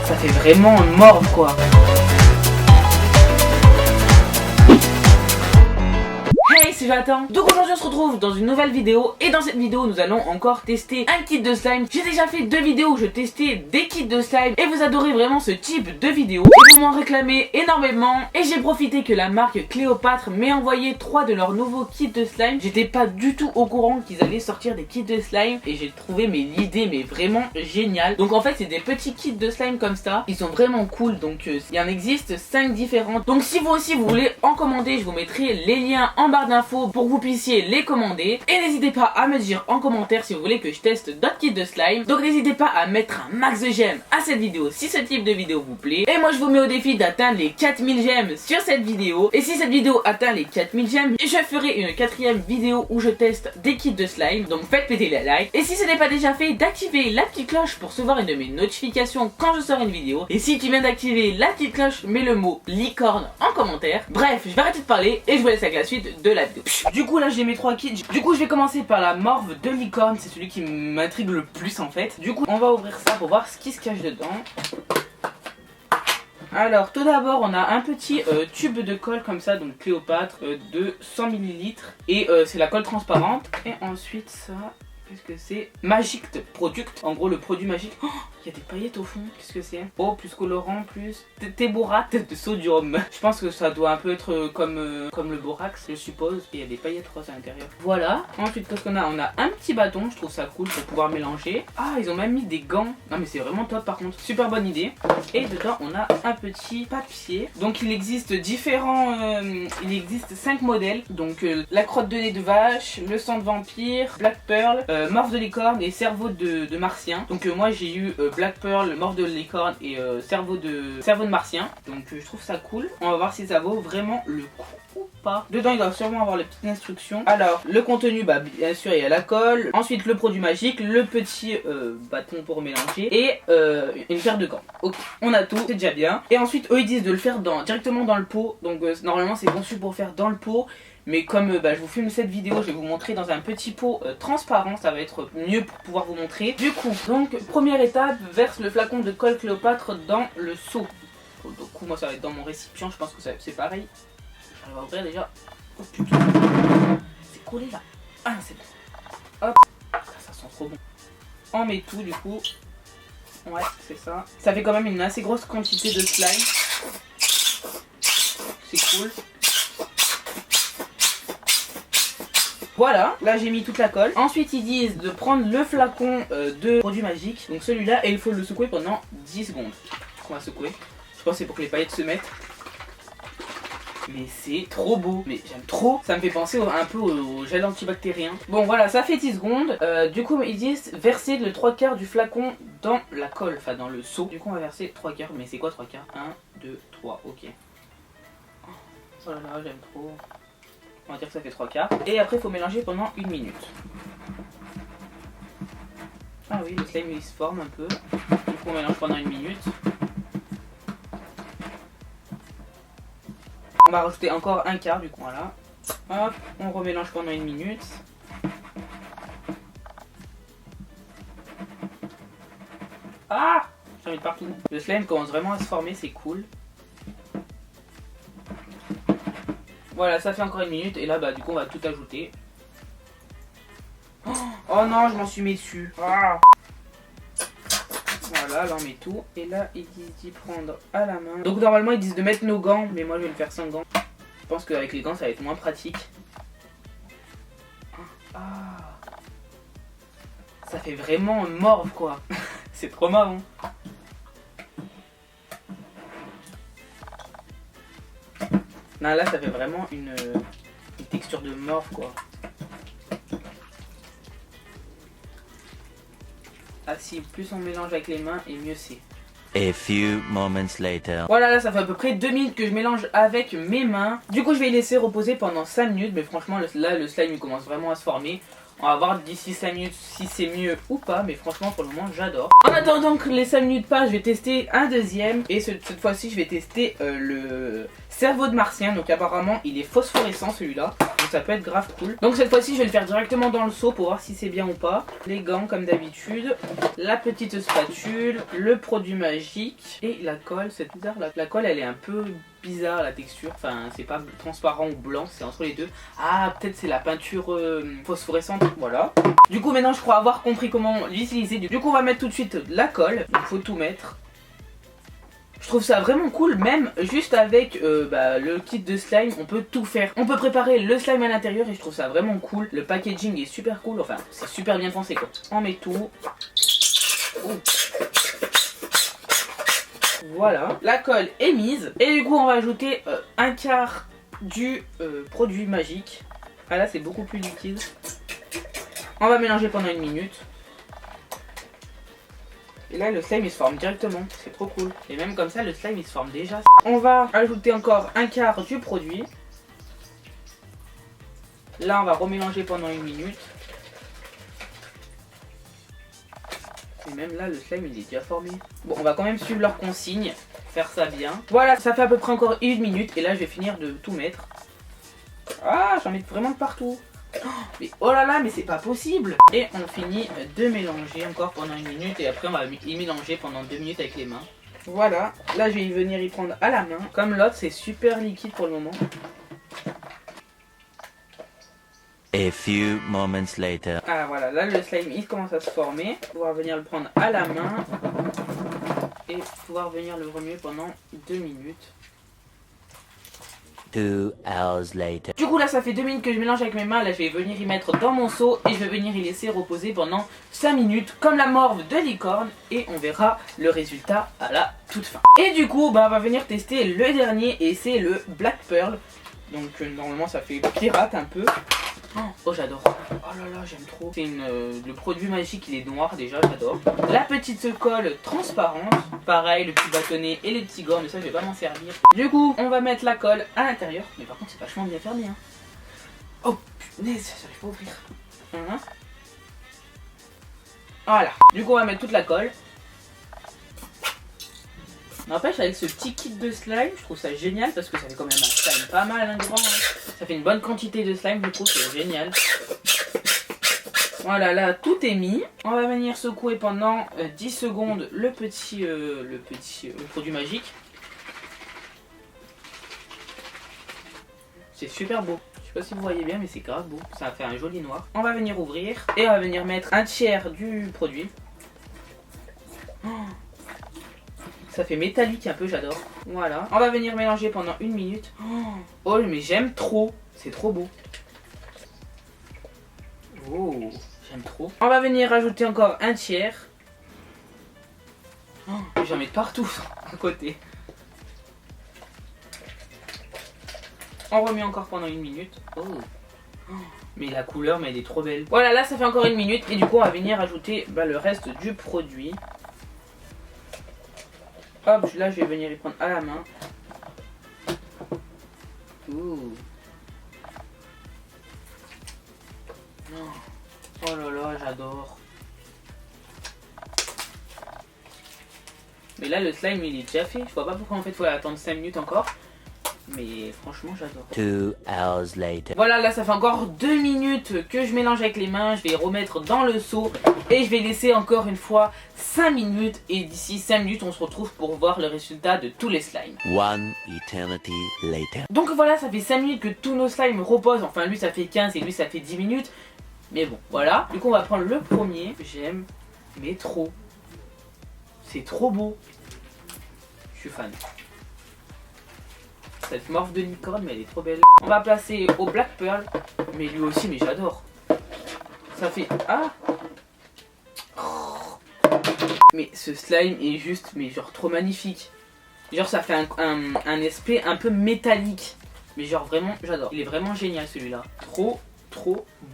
Ça fait vraiment mort quoi. Hey, c'est Jonathan. Donc aujourd'hui on se retrouve dans une nouvelle vidéo. Et dans cette vidéo nous allons encore tester un kit de slime. J'ai déjà fait 2 vidéos où je testais des kits de slime. Et vous adorez vraiment ce type de vidéo. Et vous m'en réclamez énormément. Et j'ai profité que la marque Cléopâtre m'ait envoyé 3 de leurs nouveaux kits de slime. J'étais pas du tout au courant qu'ils allaient sortir des kits de slime. Et j'ai trouvé l'idée mais vraiment géniale. Donc en fait c'est des petits kits de slime comme ça. Ils sont vraiment cool. Donc il y en existe 5 différents. Donc si vous aussi vous voulez en commander, je vous mettrai les liens en barre d'infos pour que vous puissiez les commander. Et n'hésitez pas à me dire en commentaire si vous voulez que je teste d'autres kits de slime. Donc n'hésitez pas à mettre un max de j'aime à cette vidéo si ce type de vidéo vous plaît. Et moi je vous mets au défi d'atteindre les 4000 j'aime sur cette vidéo. Et si cette vidéo atteint les 4000 j'aime, je ferai une 4ème vidéo où je teste des kits de slime. Donc faites péter les likes. Et si ce n'est pas déjà fait, d'activer la petite cloche pour recevoir une de mes notifications quand je sors une vidéo. Et si tu viens d'activer la petite cloche, mets le mot licorne en commentaire. Bref, je vais arrêter de parler et je vous laisse avec la suite de la vidéo. Du coup là j'ai mes 3 kits. Du coup je vais commencer par la morve de licorne. C'est celui qui m'intrigue le plus en fait. Du coup on va ouvrir ça pour voir ce qui se cache dedans. Alors tout d'abord on a un petit tube de colle comme ça, donc Cléopâtre de 100 ml. Et c'est la colle transparente. Et ensuite ça... Qu'est-ce que c'est? Magic Product. En gros le produit magique. Oh, il y a des paillettes au fond. Qu'est-ce que c'est? Oh, plus colorant, plus téborate de sodium. Je pense que ça doit un peu être comme le borax, je suppose. Et il y a des paillettes roses à l'intérieur. Voilà. Ensuite, qu'est-ce qu'on a? On a un petit bâton. Je trouve ça cool pour pouvoir mélanger. Ah, ils ont même mis des gants. Non mais c'est vraiment top par contre. Super bonne idée. Et dedans, on a un petit papier. Donc il existe différents... il existe 5 modèles. Donc la crotte de nez de vache, le sang de vampire, Black Pearl, morve de licorne et cerveau de martien. Donc moi j'ai eu Black Pearl, morve de licorne et cerveau de martien. Donc je trouve ça cool. On va voir si ça vaut vraiment le coup ou pas. Dedans il doit sûrement avoir les petites instructions. Alors le contenu, bah bien sûr il y a la colle. Ensuite le produit magique, le petit bâton pour mélanger et une paire de gants. Ok, on a tout, c'est déjà bien. Et ensuite eux ils disent de le faire directement dans le pot. Donc normalement c'est conçu pour faire dans le pot. Mais comme je vous filme cette vidéo, je vais vous montrer dans un petit pot transparent, ça va être mieux pour pouvoir vous montrer. Du coup, donc première étape, verse le flacon de colle Cléopâtre dans le seau. Du coup, moi ça va être dans mon récipient, je pense que c'est pareil. On va ouvrir déjà. Oh putain, c'est collé là. Ah c'est bon. Hop, ça sent trop bon. On met tout du coup. Ouais, c'est ça. Ça fait quand même une assez grosse quantité de slime. C'est cool. Voilà, là j'ai mis toute la colle. Ensuite ils disent de prendre le flacon de produit magique, donc celui-là, et il faut le secouer pendant 10 secondes. On va secouer. Je pense que c'est pour que les paillettes se mettent. Mais c'est trop beau, mais j'aime trop. Ça me fait penser un peu au gel antibactérien. Bon voilà, ça fait 10 secondes. Du coup ils disent verser le 3/4 du flacon dans la colle, enfin dans le seau. Du coup on va verser 3/4, mais c'est quoi 3/4? 1, 2, 3, ok. Oh là là, j'aime trop. On va dire que ça fait 3/4. Et après il faut mélanger pendant 1 minute. Ah oui, le slime il se forme un peu. Du coup on mélange pendant 1 minute. On va rajouter encore 1/4 du coup, voilà. Hop, on remélange pendant 1 minute. Ah, j'en mets partout. Le slime commence vraiment à se former, c'est cool. Voilà, ça fait encore 1 minute et là bah du coup on va tout ajouter. Oh non, je m'en suis mis dessus. Ah. Voilà, là on met tout. Et là ils disent d'y prendre à la main. Donc normalement ils disent de mettre nos gants, mais moi je vais le faire sans gants. Je pense qu'avec les gants ça va être moins pratique. Ah. Ça fait vraiment morve quoi. C'est trop marrant. Non, là ça fait vraiment une texture de morve quoi. Ah si, plus on mélange avec les mains et mieux c'est. A few moments later. Voilà, là ça fait à peu près 2 minutes que je mélange avec mes mains. Du coup je vais laisser reposer pendant 5 minutes. Mais franchement là le slime il commence vraiment à se former. On va voir d'ici 5 minutes si c'est mieux ou pas. Mais franchement pour le moment j'adore. En attendant que les 5 minutes passent, je vais tester un deuxième. Et cette fois-ci je vais tester le cerveau de martien. Donc apparemment il est phosphorescent celui-là. Donc donc ça peut être grave cool. Donc cette fois-ci je vais le faire directement dans le seau pour voir si c'est bien ou pas. Les gants comme d'habitude, la petite spatule, le produit magique et la colle. C'est bizarre, la colle elle est un peu bizarre, la texture, enfin c'est pas transparent ou blanc, c'est entre les deux. Ah peut-être c'est la peinture phosphorescente, voilà. Du coup maintenant je crois avoir compris comment l'utiliser. Du coup on va mettre tout de suite la colle, il faut tout mettre. Je trouve ça vraiment cool, même juste avec le kit de slime, on peut tout faire. On peut préparer le slime à l'intérieur et je trouve ça vraiment cool. Le packaging est super cool, enfin c'est super bien pensé quoi. On met tout. Voilà, la colle est mise. Et du coup on va ajouter un quart du produit magique. Ah là c'est beaucoup plus liquide. On va mélanger pendant 1 minute. Et là le slime il se forme directement, c'est trop cool. Et même comme ça le slime il se forme déjà. On va ajouter encore un quart du produit. Là on va remélanger pendant 1 minute. Et même là le slime il est déjà formé. Bon on va quand même suivre leurs consignes, faire ça bien. Voilà, ça fait à peu près encore 1 minute. Et là je vais finir de tout mettre. Ah j'en mets vraiment de partout. Mais oh là là, mais c'est pas possible. Et on finit de mélanger encore pendant 1 minute. Et après on va y mélanger pendant 2 minutes avec les mains. Voilà, là je vais venir y prendre à la main. Comme l'autre c'est super liquide pour le moment. A few moments later. Ah voilà, là le slime il commence à se former. Pouvoir venir le prendre à la main. Et pouvoir venir le remuer pendant 2 minutes. 2 hours later. Du coup là ça fait 2 minutes que je mélange avec mes mains. Là je vais venir y mettre dans mon seau. Et je vais venir y laisser reposer pendant 5 minutes. Comme la morve de licorne. Et on verra le résultat à la toute fin. Et du coup on va venir tester le dernier. Et c'est le Black Pearl. Donc normalement ça fait pirate un peu. Oh j'adore. Oh là là j'aime trop. C'est le produit magique il est noir déjà, j'adore. La petite colle transparente. Pareil le petit bâtonnet et les petits gants. Mais ça je vais pas m'en servir. Du coup on va mettre la colle à l'intérieur. Mais par contre c'est vachement bien fermé hein. Oh punaise j'arrive pas à ouvrir. Voilà. Du coup on va mettre toute la colle. N'empêche avec ce petit kit de slime, je trouve ça génial parce que ça fait quand même un slime pas mal, hein, grand, hein. Ça fait une bonne quantité de slime, je trouve c'est génial. Voilà, là tout est mis. On va venir secouer pendant 10 secondes le petit produit magique. C'est super beau. Je sais pas si vous voyez bien mais c'est grave beau. Ça fait un joli noir. On va venir ouvrir et on va venir mettre un tiers du produit. Oh. Ça fait métallique un peu, j'adore. Voilà. On va venir mélanger pendant 1 minute. Oh, mais j'aime trop. C'est trop beau. Oh, j'aime trop. On va venir rajouter encore un tiers. Oh, j'en mets partout à côté. On remet encore pendant 1 minute. Oh. Mais la couleur, mais elle est trop belle. Voilà, là ça fait encore 1 minute. Et du coup, on va venir ajouter le reste du produit. Hop, là je vais venir y prendre à la main. Ouh. Oh là là, j'adore. Mais là le slime il est déjà fait. Je vois pas pourquoi en fait il faut attendre 5 minutes encore. Mais franchement j'adore. 2 hours later. Voilà, là ça fait encore 2 minutes que je mélange avec les mains. Je vais les remettre dans le seau. Et je vais laisser encore une fois 5 minutes. Et d'ici 5 minutes on se retrouve pour voir le résultat de tous les slimes. 1 eternity later. Donc voilà, ça fait 5 minutes que tous nos slimes reposent. Enfin lui ça fait 15 et lui ça fait 10 minutes. Mais bon, voilà. Du coup on va prendre le premier. J'aime, mais trop. C'est trop beau. Je suis fan. Cette morphe de licorne, mais elle est trop belle. On va passer au Black Pearl. Mais lui aussi, mais j'adore. Ça fait... Ah. Mais ce slime est juste, mais genre trop magnifique. Genre ça fait un aspect un peu métallique. Mais genre vraiment, j'adore. Il est vraiment génial celui-là. Trop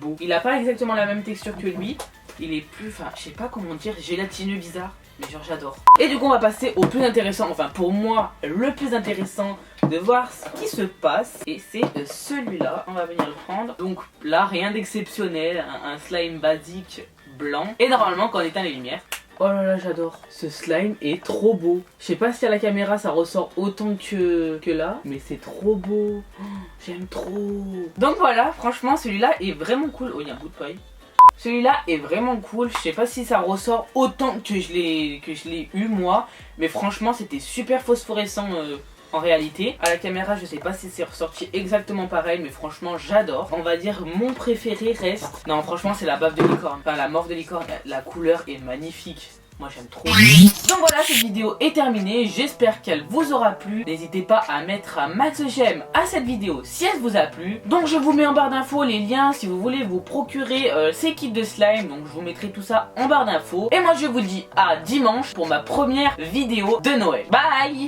beau. Il a pas exactement la même texture que lui. Il est plus, enfin je sais pas comment dire, gélatineux bizarre. Mais genre j'adore. Et du coup on va passer au plus intéressant. Enfin pour moi le plus intéressant de voir ce qui se passe. Et c'est celui-là. On va venir le prendre. Donc là rien d'exceptionnel. Un slime basique blanc. Et normalement quand on éteint les lumières, Oh là là, j'adore. Ce slime est trop beau. Je sais pas si à la caméra ça ressort autant que là, mais c'est trop beau. Oh, j'aime trop. Donc voilà, franchement celui-là est vraiment cool. Oh, il y a un bout de paille. Celui-là est vraiment cool. Je sais pas si ça ressort autant que je l'ai eu moi, mais franchement c'était super phosphorescent. En réalité, à la caméra, je sais pas si c'est ressorti exactement pareil, mais franchement, j'adore. On va dire mon préféré reste. Non, franchement, c'est la baffe de licorne. Enfin, la morphe de licorne, la couleur est magnifique. Moi j'aime trop. Donc voilà, cette vidéo est terminée. J'espère qu'elle vous aura plu. N'hésitez pas à mettre un max j'aime à cette vidéo si elle vous a plu. Donc je vous mets en barre d'infos les liens si vous voulez vous procurer ces kits de slime. Donc je vous mettrai tout ça en barre d'infos. Et moi je vous dis à dimanche pour ma première vidéo de Noël. Bye.